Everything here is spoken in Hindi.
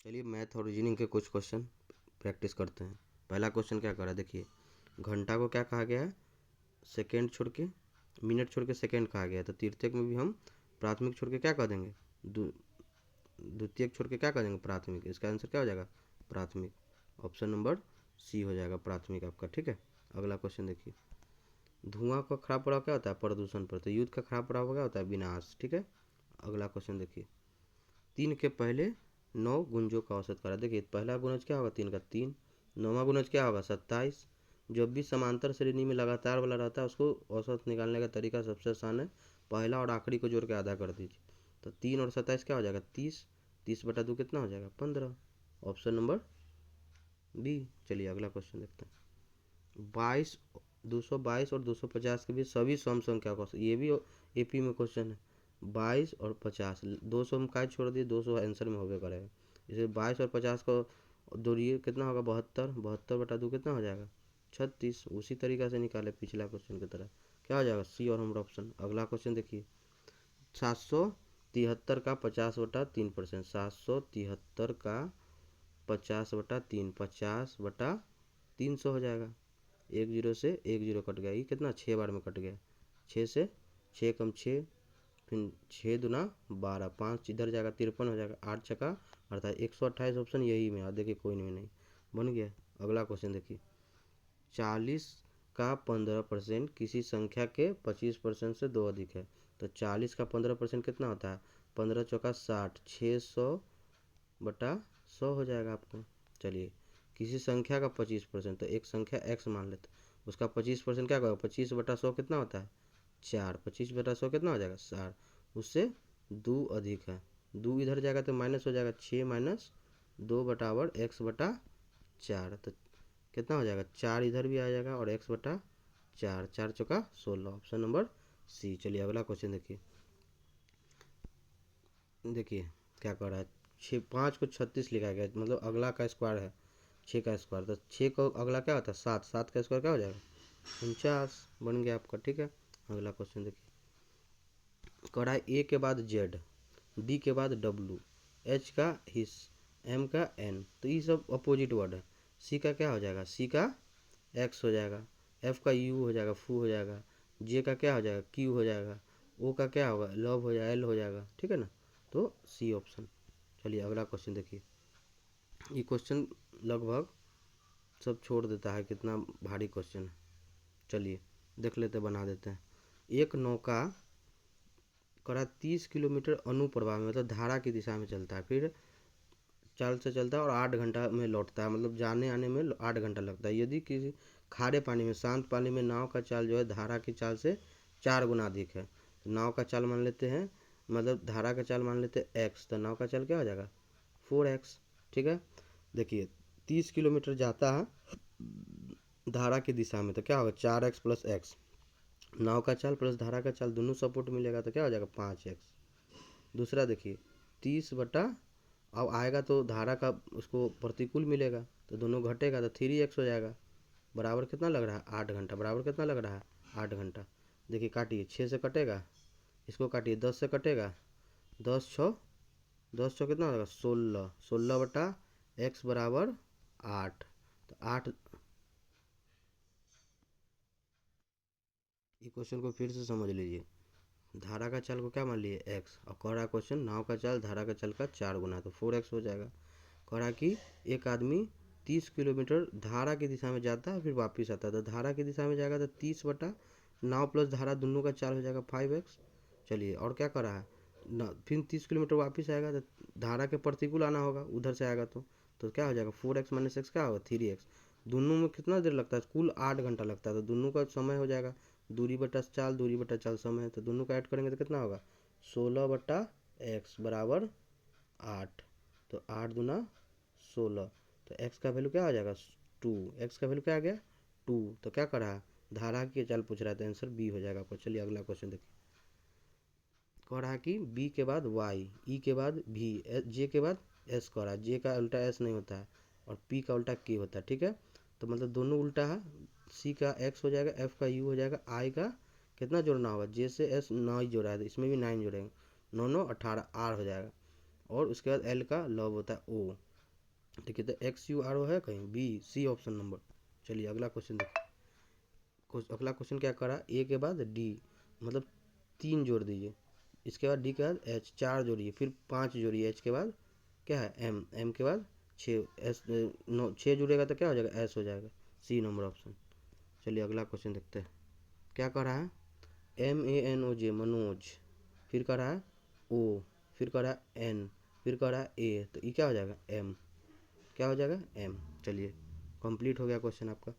चलिए मैथ और रीजनिंग के कुछ क्वेश्चन प्रैक्टिस करते हैं। पहला क्वेश्चन क्या करा देखिए, घंटा को क्या कहा गया है, सेकेंड छोड़ के मिनट छोड़ के सेकेंड कहा गया है। तो तृतीयक में भी हम प्राथमिक छोड़ के क्या कह देंगे, द्वितीयक छोड़ के क्या कह देंगे, प्राथमिक। इसका आंसर क्या हो जाएगा, प्राथमिक। ऑप्शन नंबर सी हो जाएगा प्राथमिक आपका। ठीक है, अगला क्वेश्चन देखिए, धुआं का खराब प्रभाव क्या होता है, प्रदूषण पर। तो युद्ध का खराब प्रभाव क्या होता है, विनाश। ठीक है, अगला क्वेश्चन देखिए, 3 के पहले 9 गुंजों का औसत करा। देखिए पहला गुणज क्या होगा, 3 का 3, 9वां गुणज क्या होगा, 27। जब भी समांतर श्रेणी में लगातार वाला रहता है उसको औसत निकालने का तरीका सबसे आसान है, पहला और आखिरी को जोड़ के आधा कर दीजिए। तो 3 और 27 क्या हो जाएगा, 30। 30/2 कितना हो जाएगा, 15। Option number B. चलिए अगला क्वेश्चन देखते हैं, 222 और 250 के बीच सभी सम संख्या को, ये भी एपी में क्वेश्चन है। 22 और 50, 200 में काय छोड़ दिए, 200 आंसर में होबे करेगा। इसे 22 और 50 को दोड़िए, कितना होगा, 72। 72/2 कितना हो जाएगा, 36। उसी तरीका से निकाले पिछला क्वेश्चन की तरह, क्या हो जाएगा, सी और हमारा ऑप्शन। अगला क्वेश्चन देखिए, 773 का 50/3%। 773 का 50/3, 50/300 हो जाएगा। एक जीरो से एक जीरो कट गया, ये कितना 6 बार में कट गया। 6 से 6 कम 6, फिर 6 दूना 12, 5 इधर जाएगा 53 हो जाएगा। 8 छका अर्थात 128 ऑप्शन यही में। और देखिए कोई नहीं बन गया। अगला क्वेश्चन देखिए, 40 का 15% किसी संख्या के 25% से 2 अधिक है। तो 40 का 15% कितना होता है, 15 चौका 60, 600/100 हो जाएगा आपको। चलिए, किसी संख्या का 25%, तो एक संख्या x मान लेते, उसका 25% क्या होगा, 25/100 कितना होता है, 4। 25/100 कितना हो जाएगा, 4। उससे 2 अधिक है, 2 इधर जाएगा तो माइनस हो जाएगा, 6 - 2 बटाबर x/4। तो कितना हो जाएगा, 4 इधर भी आ जाएगा और x/4, 4 चौका 16। Option number C. चलिए अगला क्वेश्चन देखिए, देखिए क्या कर रहा है, 5 को 36 लिखा गया, मतलब अगला का स्क्वायर है 6 का स्क्वायर। तो 6 को अगला क्या होता है, 7। 7 का स्क्वायर क्या हो जाएगा, 49 बन गया आपका। ठीक है, अगला क्वेश्चन देखिए, कड़ा ए के बाद जेड, डी के बाद डब्लू, एच का हिस, एम का एन। तो ये सब अपोजिट वर्ड है। सी का क्या हो जाएगा, सी का एक्स हो जाएगा, एफ का यू हो जाएगा, फू हो जाएगा, जे का क्या हो जाएगा, क्यू हो जाएगा, ओ का क्या होगा, लव हो जाएगा, एल हो जाएगा। ठीक है ना, तो सी ऑप्शन। चलिए अगला क्वेश्चन देखिए, ये क्वेश्चन लगभग सब छोड़ देता है, कितना भारी क्वेश्चन है। चलिए देख लेते, बना देते हैं। एक नौका कड़ा 30 किलोमीटर अनुप्रवाह में, मतलब धारा की दिशा में चलता है, फिर चाल से चलता है और 8 घंटा में लौटता है, मतलब जाने आने में 8 घंटा लगता है। यदि किसी खारे पानी में, शांत पानी में नाव का चाल जो है धारा की चाल से 4 गुना अधिक है। तो नाव का चाल मान लेते हैं, मतलब धारा का चाल मान लेते हैं x, तो नाव का चाल क्या हो जाएगा, 4x। ठीक है, देखिए 30 किलोमीटर जाता है धारा की दिशा में, तो क्या होगा, 4x + x। नाव का चाल प्लस धारा का चाल दोनों सपोर्ट मिलेगा तो क्या हो जाएगा, 5x। दूसरा देखिए, 30 अब आएगा तो धारा का उसको प्रतिकूल मिलेगा, तो दोनों घटेगा तो 3x हो जाएगा। बराबर कितना लग रहा है, 8 घंटा। बराबर कितना लग रहा है, 8 घंटा। देखिए काटिए, 6 से कटेगा, इसको काटिए, 10 से कटेगा, 10 छः कितना होगा, 16। 16/x बराबर 8। तो 8, ये क्वेश्चन को फिर से समझ लीजिए। धारा का चाल को क्या मान लिए, x, और कह रहा क्वेश्चन नाव का चाल धारा का चाल का 4 गुना, तो 4x हो जाएगा। कह रहा कि एक आदमी 30 किलोमीटर धारा की दिशा में जाता है फिर वापस आता है, तो धारा की दिशा में जाएगा तो 30 नाव प्लस धारा दोनों का चाल हो जाएगा 5x। चलिए और क्या कर रहा है, फिर 30 किलोमीटर वापस आएगा तो धारा के प्रतिकूल आना होगा, उधर से आएगा तो क्या हो जाएगा, 4x - x क्या होगा, 3x। दोनों में कितना देर लगता है, कुल 8 घंटा लगता है, तो दोनों का समय हो जाएगा, दूरी बटा चाल, दूरी बटा चाल समय है, तो दोनों का ऐड करेंगे तो कितना होगा, 16/x बराबर 8। तो 8 दूना 16, तो x का वैल्यू क्या आ जाएगा, 2। x का वैल्यू क्या आ गया, 2। तो क्या कर रहा है, धारा की चाल पूछ रहा था, आंसर बी हो जाएगा आपको। चलिए अगला क्वेश्चन देखिए, कह रहा है कि b के बाद y, e के बाद v, j के बाद s कह रहा है। j का उल्टा s नहीं होता है और p का उल्टा k होता है। ठीक है, तो मतलब दोनों उल्टा है। c का x हो जाएगा, f का u हो जाएगा, i का कितना जोड़ना होगा, j से s 9 ही जोड़ा है तो इसमें भी 9 जोड़ेंगे, 9 9 18 r हो जाएगा। और उसके बाद l का लव होता है o, देखिए तो XURO है कहीं, बी सी ऑप्शन नंबर। चलिए अगला क्वेश्चन देखिए। अगला क्वेश्चन क्या करा, ए के बाद डी, मतलब 3 जोड़ दीजिए, इसके बाद डी के बाद एच 4 जोड़िए, फिर 5 जोड़िए, एच के बाद क्या है एम, एम के बाद 6, एस 9, 6 जुड़ेगा तो क्या हो जाएगा, एस हो जाएगा, सी नंबर ऑप्शन। चलिए अगला क्वेश्चन देखते हैं। क्या कर रहा है, MANOJ मनोज, फिर कर रहा है ओ, फिर कर रहा है एन, फिर कर रहा है ए, तो ये क्या हो जाएगा एम, क्या हो जाएगा एम। चलिए कंप्लीट हो गया क्वेश्चन आपका।